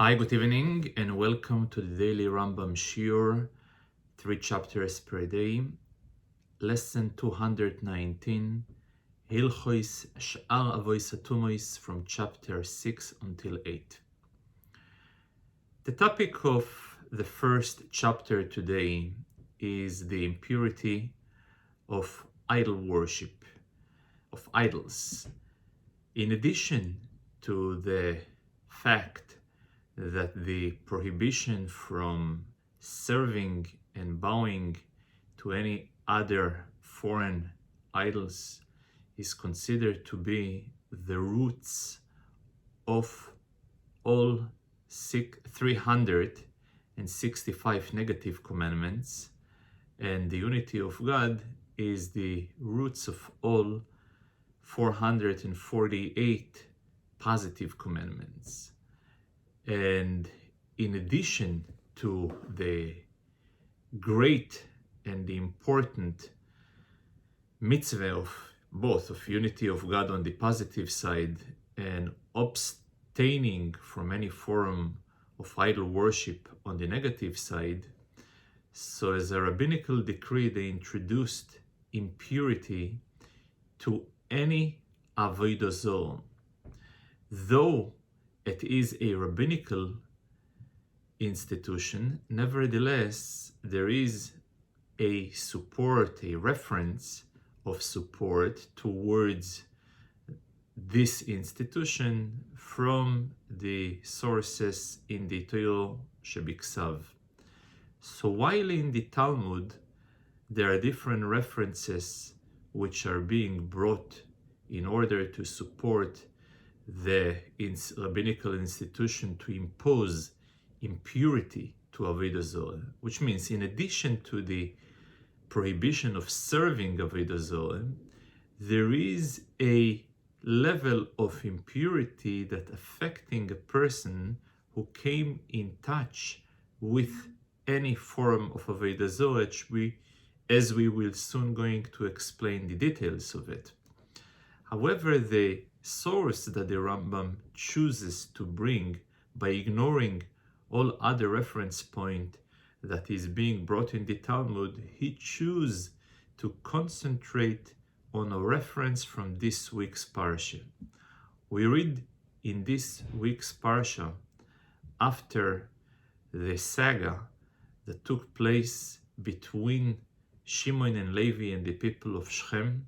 Hi, good evening, and welcome to the daily Rambam She'ar, 3 chapters per day, lesson 219, Hilchos She'ar Avot haTum'ah from chapter 6 until 8. The topic of the first chapter today is the impurity of idol worship, of idols. In addition to the fact that the prohibition from serving and bowing to any other foreign idols is considered to be the roots of all 365 negative commandments, and the unity of God is the roots of all 448 positive commandments. And in addition to the great and the important mitzvah of both of unity of God on the positive side and abstaining from any form of idol worship on the negative side, so as a rabbinical decree they introduced impurity to any avodah zarah. Though it is a rabbinical institution, nevertheless, there is a support, a reference of support towards this institution from the sources in the Torah Shebiksav. So while in the Talmud there are different references which are being brought in order to support the rabbinical institution to impose impurity to avodah zarah, which means in addition to the prohibition of serving avodah zarah, there is a level of impurity that affecting a person who came in touch with any form of avodah zarah, as we will soon going to explain the details of it. However, the source that the Rambam chooses to bring by ignoring all other reference point that is being brought in the Talmud, he chooses to concentrate on a reference from this week's parsha. We read in this week's parsha, after the saga that took place between Shimon and Levi and the people of Shechem,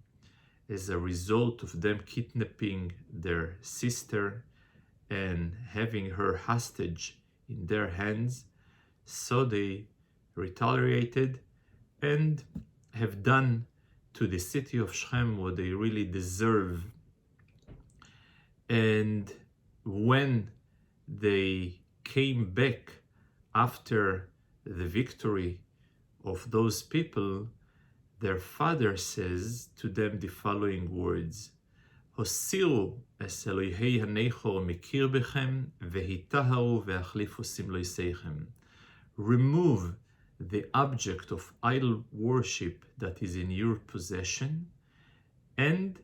as a result of them kidnapping their sister and having her hostage in their hands, so they retaliated and have done to the city of Shechem what they really deserve. And when they came back after the victory of those people, their father says to them the following words: Hosiru es Elohei hanechor mikir bechem vehitaharu veachlifu simloiseichem. Remove the object of idol worship that is in your possession and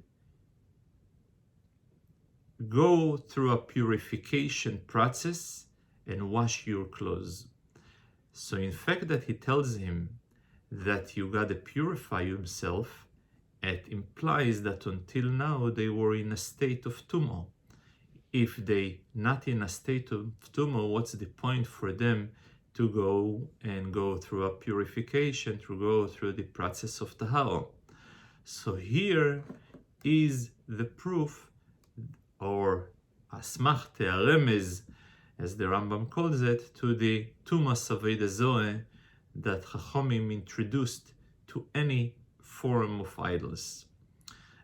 go through a purification process and wash your clothes. So in fact that he tells him that you gotta purify yourself, it implies that until now they were in a state of haTum'ah. If they not in a state of haTum'ah, what's the point for them to go through a purification, to go through the process of tahara? So here is the proof, or asmachte, a remez, as the Rambam calls it, to the tumas avodah zarah that Chachamim introduced to any form of idols.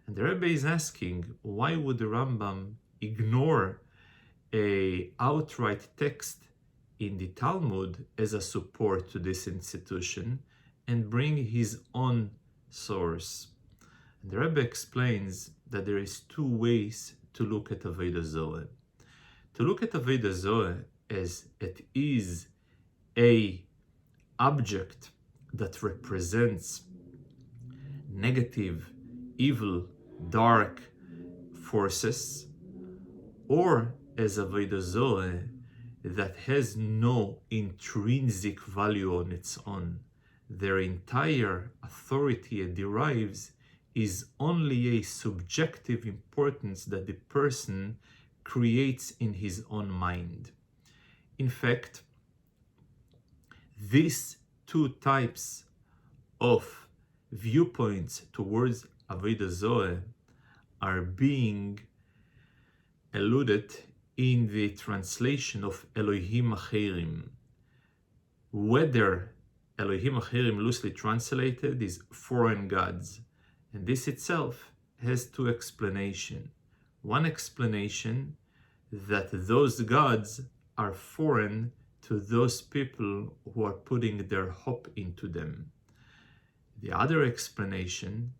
And the Rabbi is asking, why would the Rambam ignore a outright text in the Talmud as a support to this institution and bring his own source? And the Rabbi explains that there is two ways to look at avodah zarah. To look at avodah zarah as it is a object that represents negative, evil, dark forces, or as avodah zarah that has no intrinsic value on its own. Their entire authority it derives is only a subjective importance that the person creates in his own mind. In fact, these two types of viewpoints towards Avodah Zorah are being alluded in the translation of Elohim Acherim. Whether Elohim Acherim, loosely translated, is foreign gods, and this itself has two explanations. One explanation, that those gods are foreign to those people who are putting their hope into them. The other explanation,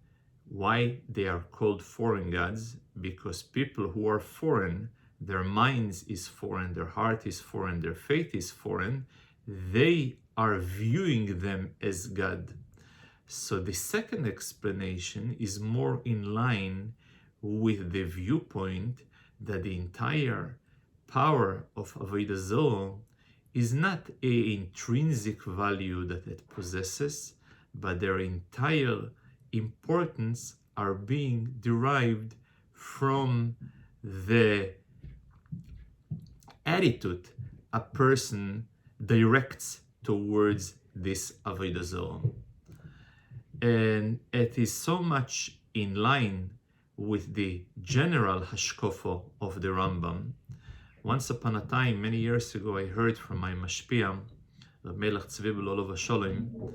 why they are called foreign gods, because people who are foreign, their minds is foreign, their heart is foreign, their faith is foreign, they are viewing them as God. So the second explanation is more in line with the viewpoint that the entire power of Avodah Zorah is not an intrinsic value that it possesses, but their entire importance are being derived from the attitude a person directs towards this Avodah Zorah. And it is so much in line with the general hashkofo of the Rambam. Once upon a time, many years ago, I heard from my mashpia, Rabbi Melech Tzvi B'Lolo V'Sholem.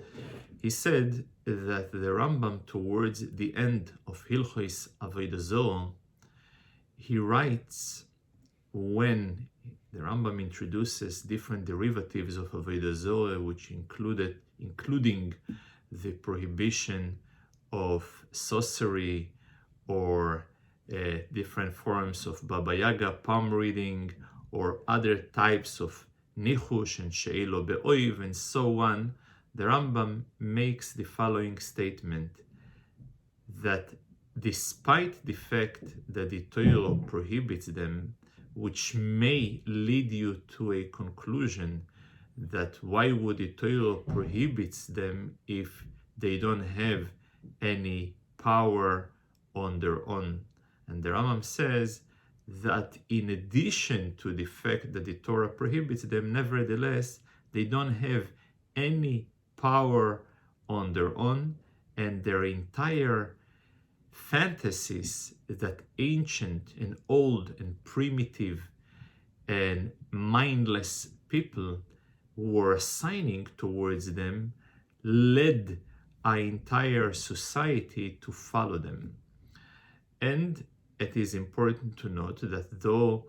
He said that the Rambam, towards the end of Hilchos Avodah Zorah, he writes, when the Rambam introduces different derivatives of Avodah Zorah, which including the prohibition of sorcery or different forms of Baba Yaga, palm reading, or other types of nichush and she'elo be'oiv and so on, the Rambam makes the following statement, that despite the fact that the Torah prohibits them, which may lead you to a conclusion that why would the Torah prohibits them if they don't have any power on their own. And the Rambam says that in addition to the fact that the Torah prohibits them, nevertheless, they don't have any power on their own, and their entire fantasies that ancient and old and primitive and mindless people were assigning towards them led our entire society to follow them. And it is important to note that though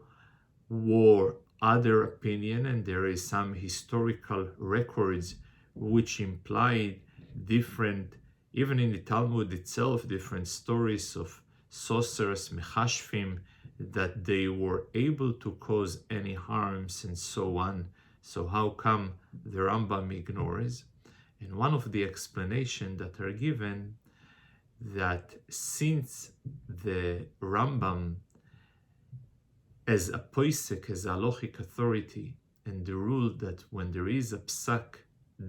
were other opinion, and there is some historical records which implied different, even in the Talmud itself, different stories of sorcerers, mechashfim, that they were able to cause any harms and so on. So how come the Rambam ignores? And one of the explanations that are given, that since the Rambam, as a poisek, as a halachic authority, and the rule that when there is a psak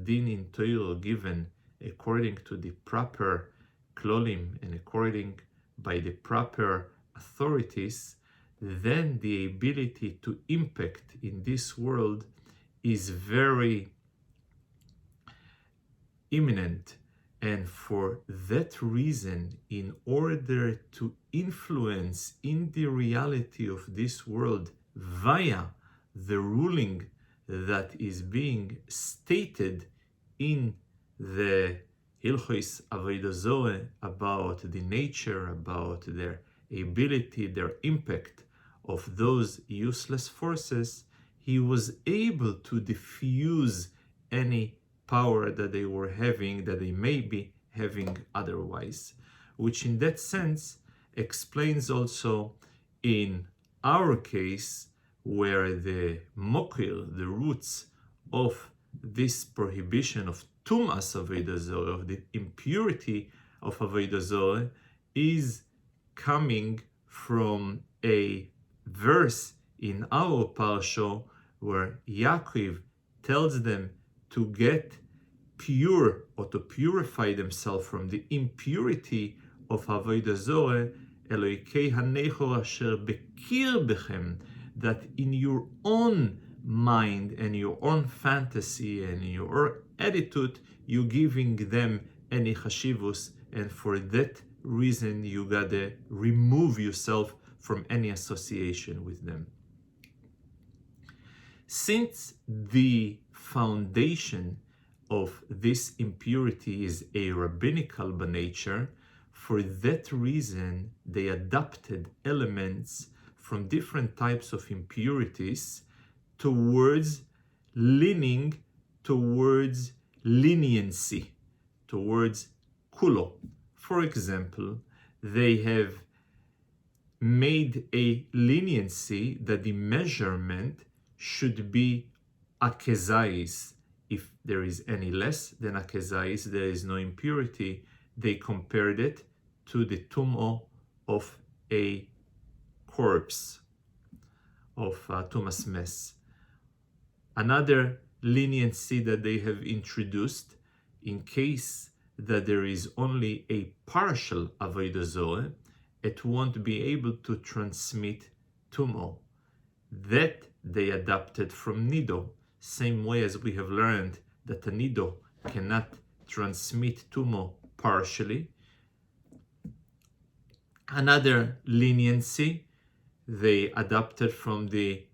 din in Torah given according to the proper klolim and according by the proper authorities, then the ability to impact in this world is very imminent. And for that reason, in order to influence in the reality of this world via the ruling that is being stated in the Hilchos Avodah Zorah about the nature, about their ability, their impact of those useless forces, he was able to diffuse any power that they were having, that they may be having otherwise, which in that sense explains also in our case where the mokil, the roots of this prohibition of haTum'ah Avodah Zorah, of the impurity of Avodah Zorah, is coming from a verse in our parsha where Yaakov tells them to get pure or to purify themselves from the impurity of Avodah Zorah, Elokei hanechor asher bekir bechem, that in your own mind and your own fantasy and your attitude, you're giving them any chashivus, and for that reason you gotta remove yourself from any association with them. Since the foundation of this impurity is a rabbinical by nature, for that reason they adopted elements from different types of impurities towards leaning towards leniency, towards kulo. For example, they have made a leniency that the measurement should be akezais. If there is any less than akezais, there is no impurity. They compared it to the haTum'ah of a corpse, of tumas mess. Another leniency that they have introduced, in case that there is only a partial avodah zorah, it won't be able to transmit tumah. That they adapted from nido, same way as we have learned that a nido cannot transmit tumah partially. Another leniency they adapted from the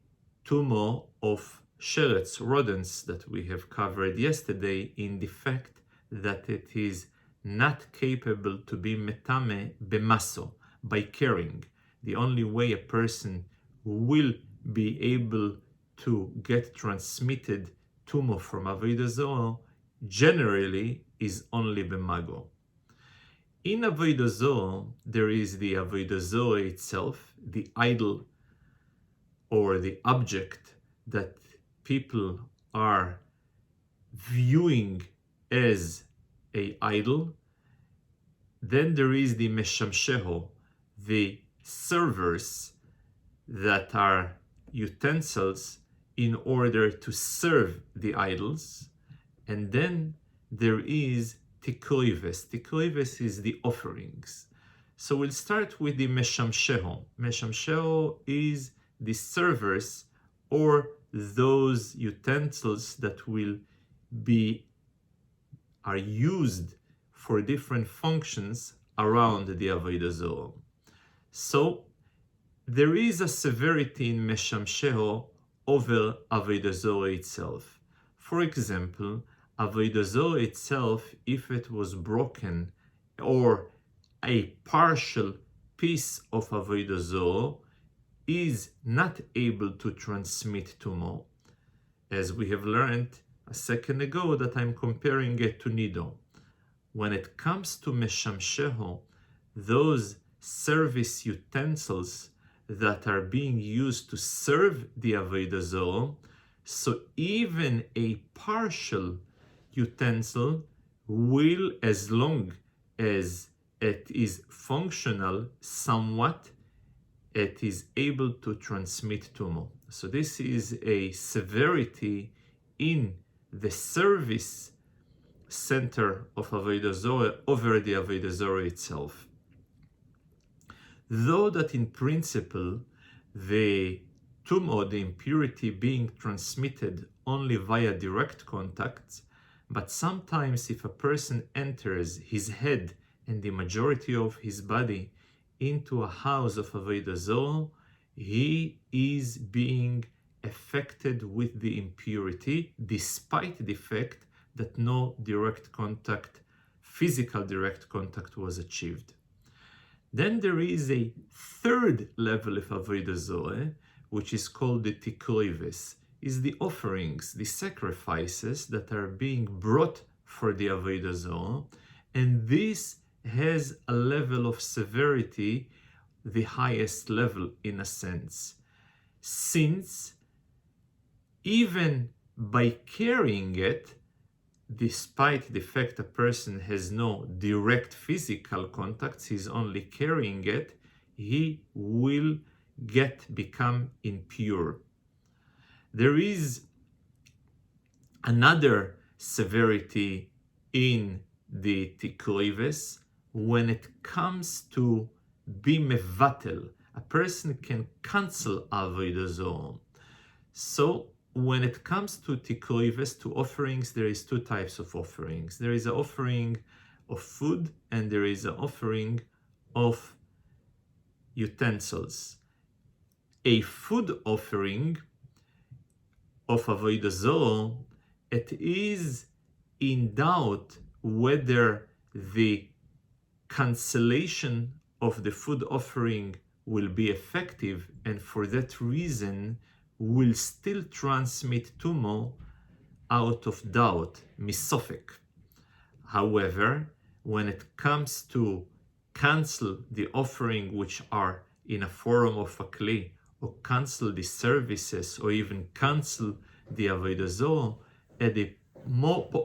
tumah of sherets, rodents, that we have covered yesterday, in the fact that it is not capable to be metame bemaso, by carrying. The only way a person will be able to get transmitted tumah from avodah zorah generally is only bemago. In avodah zorah, there is the avodah zorah itself, the idol or the object that people are viewing as a idol. Then there is the meshamsheho, the servers that are utensils in order to serve the idols. And then there is tikoives. Tikoives is the offerings. So we'll start with the meshamsheho. Meshamsheho is the servers, or those utensils that are used for different functions around the avodah zorah. So there is a severity in meshamsheho over avodah zorah itself. For example, avodah zorah itself, if it was broken, or a partial piece of avodah zorah is not able to transmit tumah, as we have learned a second ago that I'm comparing it to nido. When it comes to meshamsheho, those service utensils that are being used to serve the avodah zorah, so even a partial utensil will, as long as it is functional somewhat, it is able to transmit tumah. So this is a severity in the service center of avodah zorah over the avodah zorah itself. Though that in principle the tumah, the impurity, being transmitted only via direct contacts, but sometimes if a person enters his head and the majority of his body into a house of avodah zorah, he is being affected with the impurity, despite the fact that no direct contact, physical direct contact, was achieved. Then there is a third level of avodah zorah, which is called the tikroives, is the offerings, the sacrifices that are being brought for the avodah zorah, and this has a level of severity, the highest level in a sense, since even by carrying it, despite the fact a person has no direct physical contacts, he's only carrying it, he will become impure. There is another severity in the tikroives when it comes to be mevatel. A person can cancel avodah zarah. So when it comes to tikroives, to offerings, there is two types of offerings. There is an offering of food and there is an offering of utensils. A food offering of avodah zarah, it is in doubt whether the cancellation of the food offering will be effective, and for that reason will still transmit haTum'ah out of doubt, misofek. However, when it comes to cancel the offering which are in a form of a kli, or cancel the services, or even cancel the avodah zarah, at the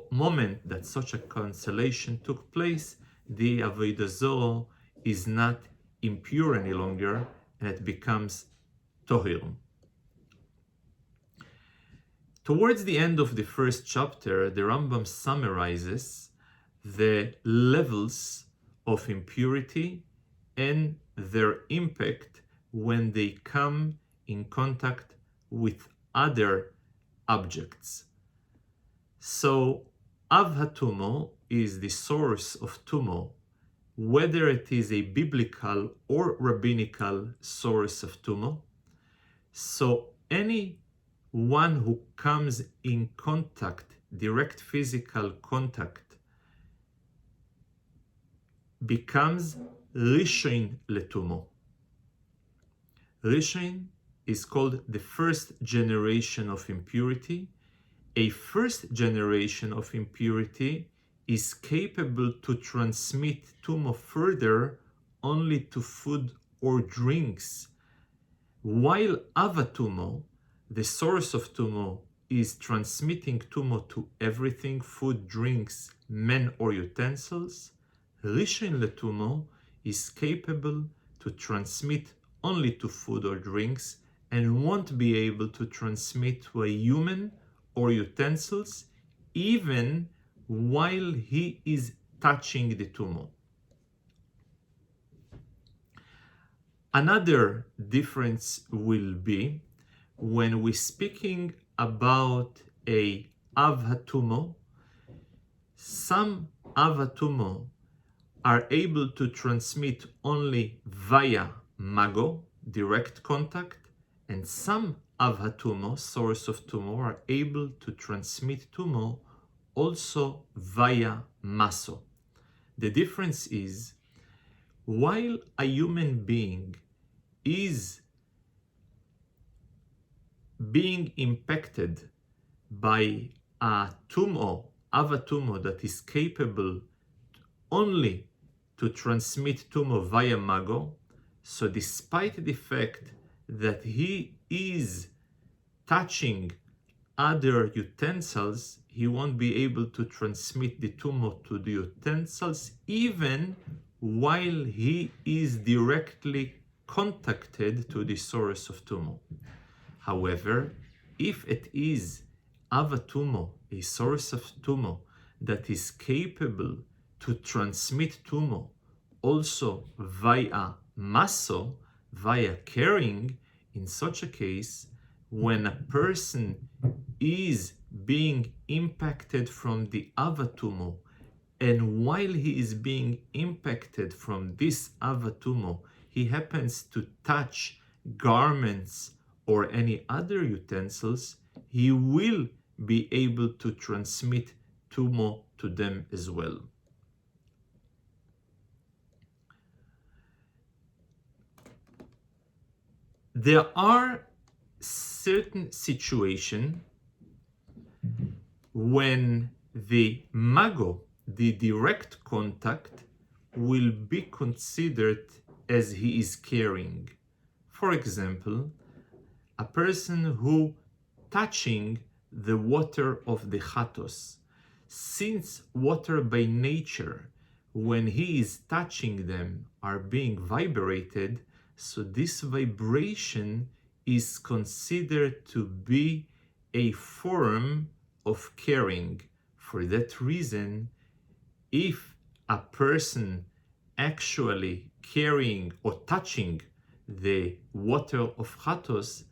moment that such a cancellation took place, the avodah zarah is not impure any longer, and it becomes tohir. Towards the end of the first chapter, the Rambam summarizes the levels of impurity and their impact when they come in contact with other objects. So, haTum'ah is the source of haTum'ah, whether it is a biblical or rabbinical source of haTum'ah. So, anyone who comes in contact, direct physical contact, becomes rishon leTum'ah. Rishon is called the first generation of impurity. A first generation of impurity is capable to transmit haTum'ah further only to food or drinks, while haTum'ah, the source of haTum'ah, is transmitting haTum'ah to everything, food, drinks, men or utensils. Rishon leTum'ah is capable to transmit only to food or drinks and won't be able to transmit to a human or utensils even while he is touching the haTum'ah. Another difference will be when we're speaking about a haTum'ah. Some haTum'ah are able to transmit only via mago, direct contact, and some haTum'ah, source of haTum'ah, are able to transmit haTum'ah also via maso. The difference is, while a human being is being impacted by a haTum'ah that is capable only to transmit haTum'ah via mago, so despite the fact that he is touching other utensils, he won't be able to transmit the haTum'ah to the utensils even while he is directly contacted to the source of haTum'ah. However, if it is haTum'ah, a source of haTum'ah that is capable to transmit haTum'ah also via maso, via carrying, in such a case, when a person is being impacted from the haTum'ah, and while he is being impacted from this haTum'ah, he happens to touch garments or any other utensils, he will be able to transmit haTum'ah to them as well. There are certain situations when the mago, the direct contact, will be considered as he is carrying. For example, a person who touching the water of the chatos. Since water by nature, when he is touching them, are being vibrated, so this vibration is considered to be a form of caring. For that reason, if a person actually carrying or touching the water of Chatos,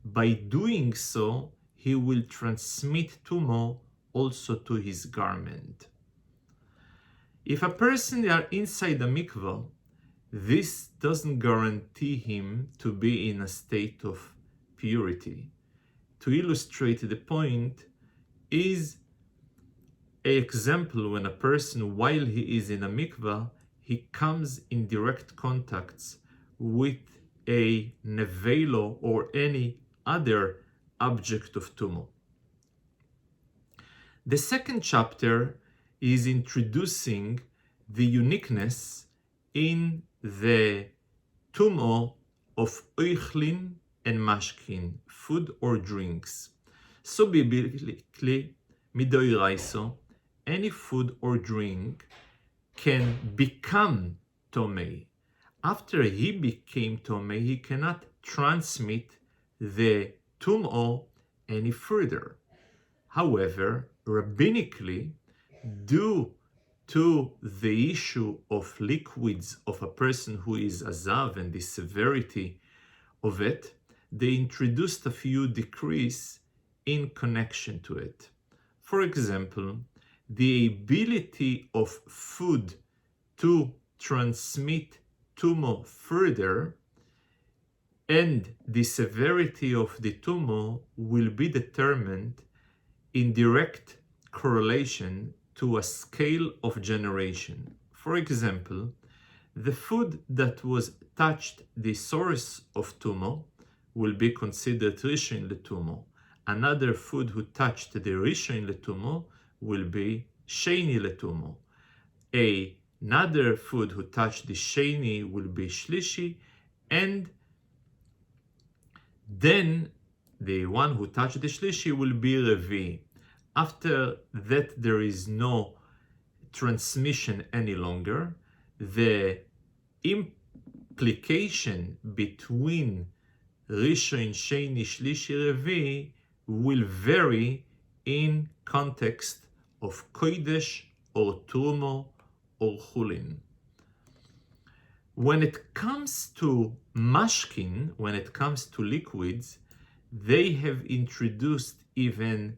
by doing so, he will transmit Tumo also to his garment. If a person are inside a mikvah, this doesn't guarantee him to be in a state of purity. To illustrate the point is an example when a person, while he is in a mikvah, he comes in direct contacts with a nevelo or any other object of tumo. The second chapter is introducing the uniqueness in the tumo of oichlin and mashkin, food or drinks. So biblically, midoiraiso, any food or drink can become tomei. After he became tomei, he cannot transmit the tumo any further. However, rabbinically, due to the issue of liquids of a person who is azav and the severity of it, they introduced a few decrees in connection to it. For example, the ability of food to transmit tumo further and the severity of the tumo will be determined in direct correlation to a scale of generation. For example, the food that was touched the source of tumo will be considered rishon letumo. Another food who touched the rishon letumo will be sheni letumo. Another food who touched the sheni will be shlishi, and then the one who touched the shlishi will be revi. After that, there is no transmission any longer. The implication between rishon, sheni, shlishi, revi will vary in context of kodesh or tumo or chulin. When it comes to mashkin, when it comes to liquids, they have introduced even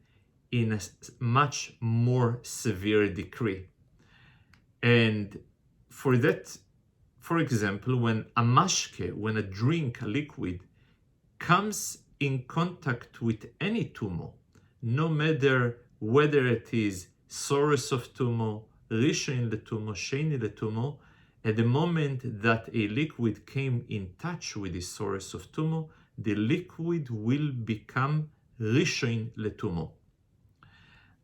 in a much more severe decree. And for that, for example, when a mashke, when a drink, a liquid, comes in contact with any tumo, no matter whether it is source of tumo, rishon letumo, sheni letumo, at the moment that a liquid came in touch with the source of tumo, the liquid will become rishon letumo.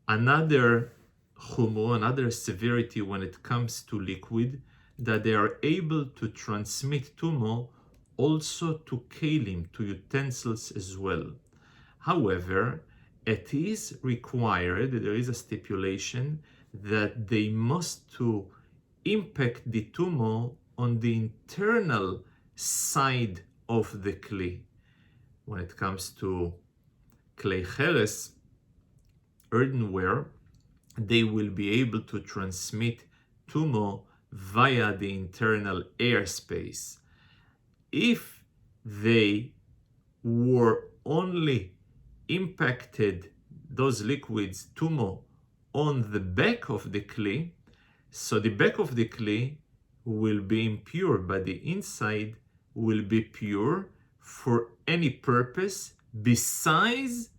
Another chumo, another severity when it comes to liquid, that they are able to transmit tumo also to kelim, to utensils as well. However, it is required, there is a stipulation that they must to impact the tumo on the internal side of the kli. When it comes to klei cheres, earthenware, they will be able to transmit tumo via the internal airspace. If they were only impacted, those liquids, tumo, on the back of the kli, so the back of the kli will be impure, but the inside will be pure for any purpose besides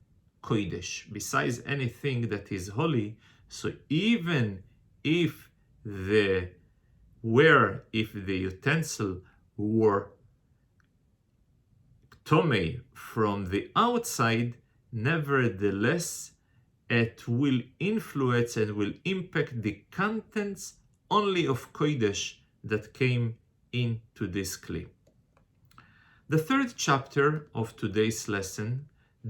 kodesh, besides anything that is holy. So even if the utensil were tomei from the outside, nevertheless it will influence and will impact the contents only of kodesh that came into this kli. The third chapter of today's lesson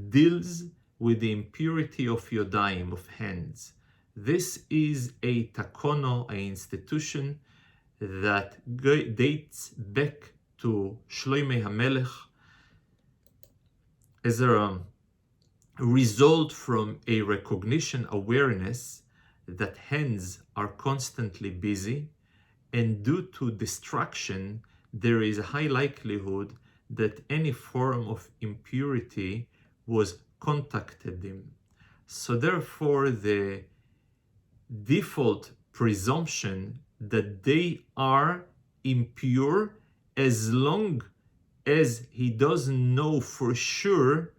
deals with the impurity of yodayim, of hands. This is a takono, an institution that dates back to Shloimeh HaMelech as a result from a recognition awareness that hands are constantly busy, and due to distraction, there is a high likelihood that any form of impurity was contacted them. So therefore, the default presumption that they are impure as long as he doesn't know for sure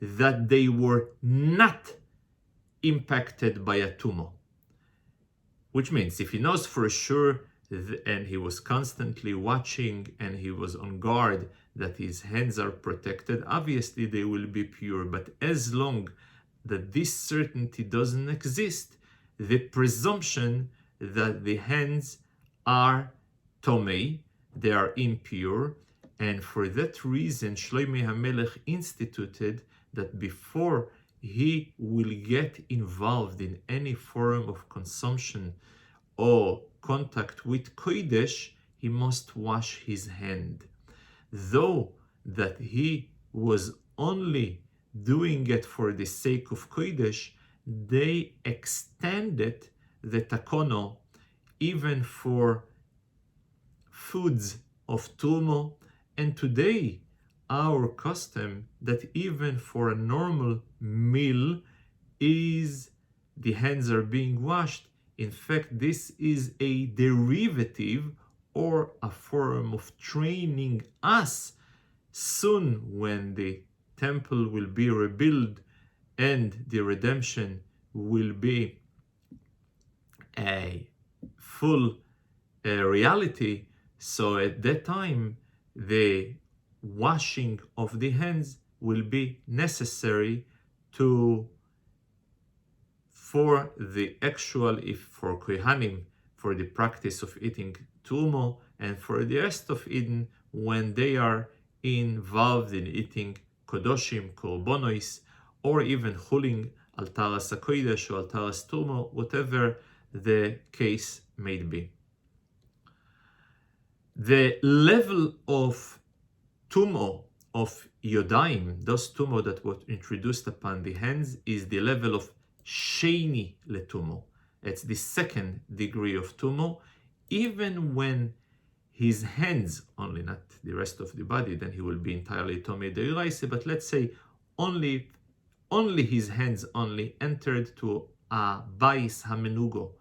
that they were not impacted by a tumor. Which means if he knows for sure and he was constantly watching and he was on guard that his hands are protected, obviously they will be pure. But as long that this certainty doesn't exist, the presumption that the hands are tomei, they are impure, and for that reason Shlomo HaMelech instituted that before he will get involved in any form of consumption or contact with Kodesh, he must wash his hand. Though that he was only doing it for the sake of Kodesh, they extended the takono even for foods of tumo, and today our custom that even for a normal meal is the hands are being washed. In fact, this is a derivative or a form of training us soon when the temple will be rebuilt and the redemption will be a full reality. So at that time, the washing of the hands will be necessary for the actual, if for Kohanim, for the practice of eating tumo, and for the rest of Eden when they are involved in eating kodoshim, korbonos, or even chulin al taras hakodesh or al taras tumo, whatever the case may be. The level of tumo of yodayim, those tumo that were introduced upon the hands, is the level of sheni letumo. It's the second degree of tumo. Even when his hands only, not the rest of the body, then he will be entirely tomei deiraisa. But let's say only his hands only entered to a bais hamenugo,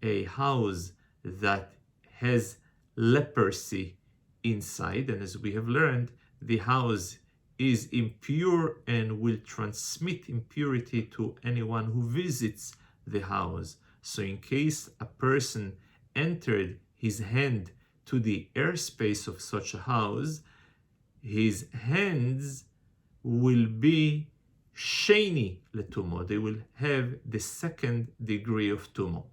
a house that has leprosy inside, and as we have learned, the house is impure and will transmit impurity to anyone who visits the house. So in case a person entered his hand to the airspace of such a house, his hands will be sheni letumo. They will have the second degree of tumo.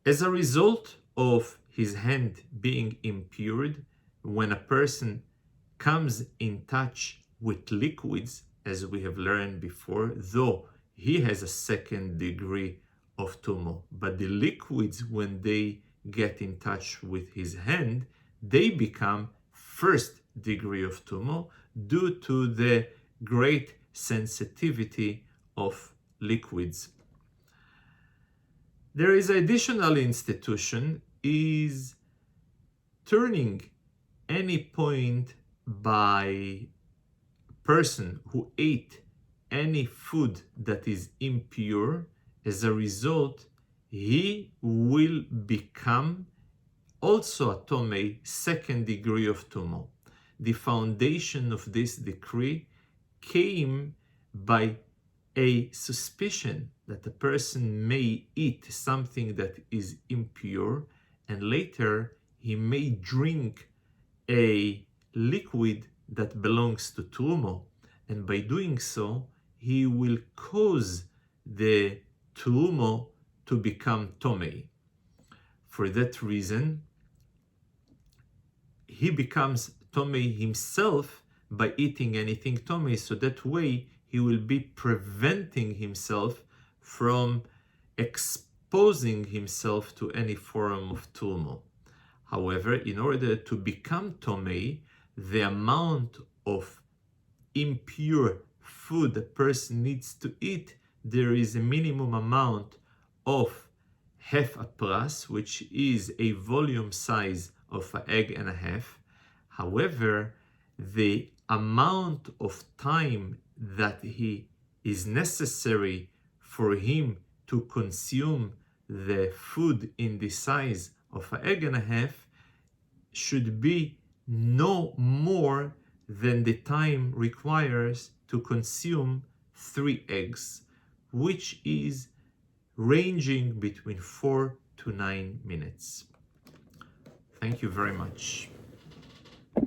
As a result of his hand being impured, when a person comes in touch with liquids, as we have learned before, though he has a second degree of tumo, but the liquids, when they get in touch with his hand, they become first degree of tumo due to the great sensitivity of liquids. There is additional institution is turning any point by person who ate any food that is impure. As a result, he will become also a tomei, second degree of tumo. The foundation of this decree came by a suspicion that a person may eat something that is impure, and later he may drink a liquid that belongs to tumo, and by doing so he will cause the tumo to become tomei. For that reason, he becomes tomei himself by eating anything tomei, so that way he will be preventing himself from exposing himself to any form of tumo. However, in order to become tomei, the amount of impure food a person needs to eat, there is a minimum amount of half a pras, which is a volume size of an egg and a half. However, the amount of time that he is necessary for him to consume the food in the size of an egg and a half should be no more than the time requires to consume 3 eggs, which is ranging between 4 to 9 minutes. Thank you very much.